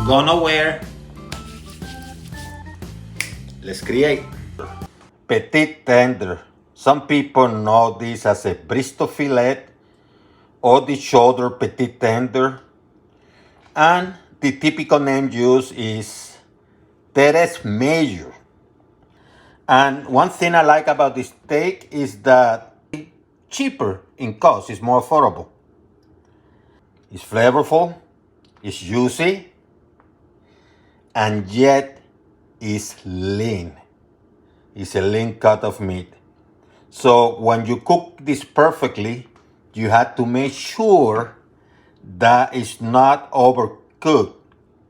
Go nowhere. Let's create. Petit tender. Some people know this as a bristle fillet or the shoulder petit tender. And the typical name used is Teres major. And one thing I like about this steak is that it's cheaper in cost. It's more affordable. It's flavorful. It's juicy. And yet it's lean. It's a lean cut of meat. So when you cook this perfectly, you have to make sure that it's not overcooked.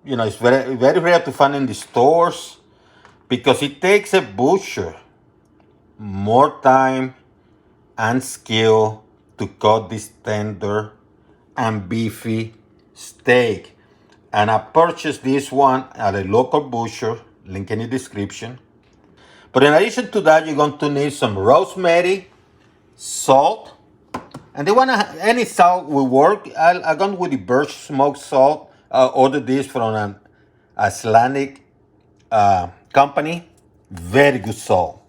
You know, it's very, very rare to find in the stores because it takes a butcher more time and skill to cut this tender and beefy steak. And I purchased this one at a local butcher, link in the description. But in addition to that, you're going to need some rosemary, salt, and any salt will work. I gone with the birch smoked salt. I ordered this from an Icelandic company. Very good salt.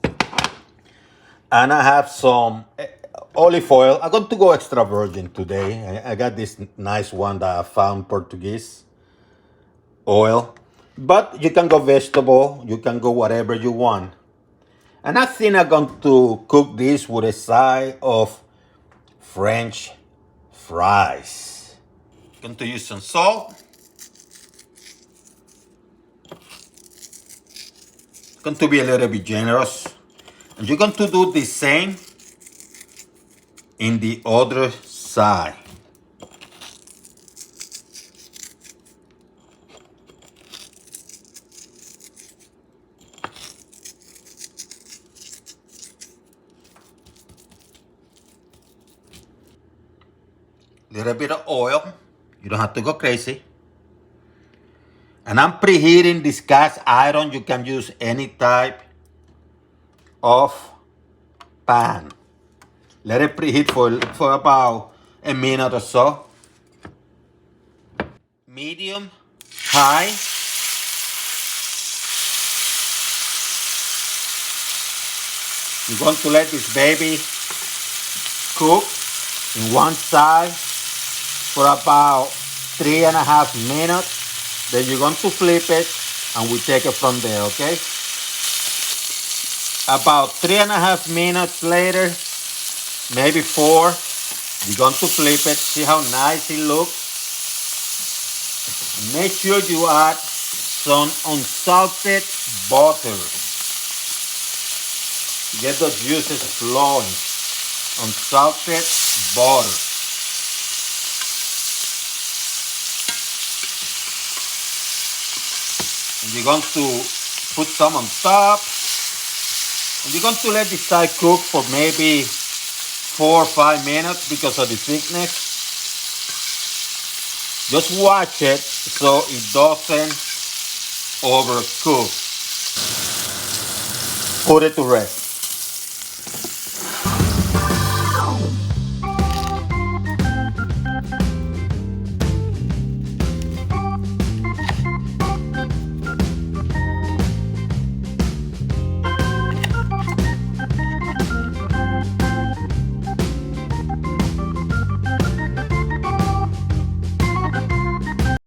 And I have some olive oil. I'm going to go extra virgin today. I got this nice one that I found, Portuguese oil. But you can go vegetable. You can go whatever you want. And I think I'm going to cook this with a side of French fries. Going to use some salt. Going to be a little bit generous. And you're going to do the same in the other side. Little bit of oil. You don't have to go crazy. And I'm preheating this cast iron. You can use any type of pan. Let it preheat for about a minute or so. Medium, high. You're going to let this baby cook in one side for about 3.5 minutes. Then you're going to flip it and we take it from there, okay? About 3.5 minutes later, maybe 4, you're going to flip it. See how nice it looks? Make sure you add some unsalted butter. Get those juices flowing. Unsalted butter. And you're going to put some on top. And you're going to let the side cook for maybe 4 or 5 minutes because of the thickness. Just watch it so it doesn't overcook. Put it to rest.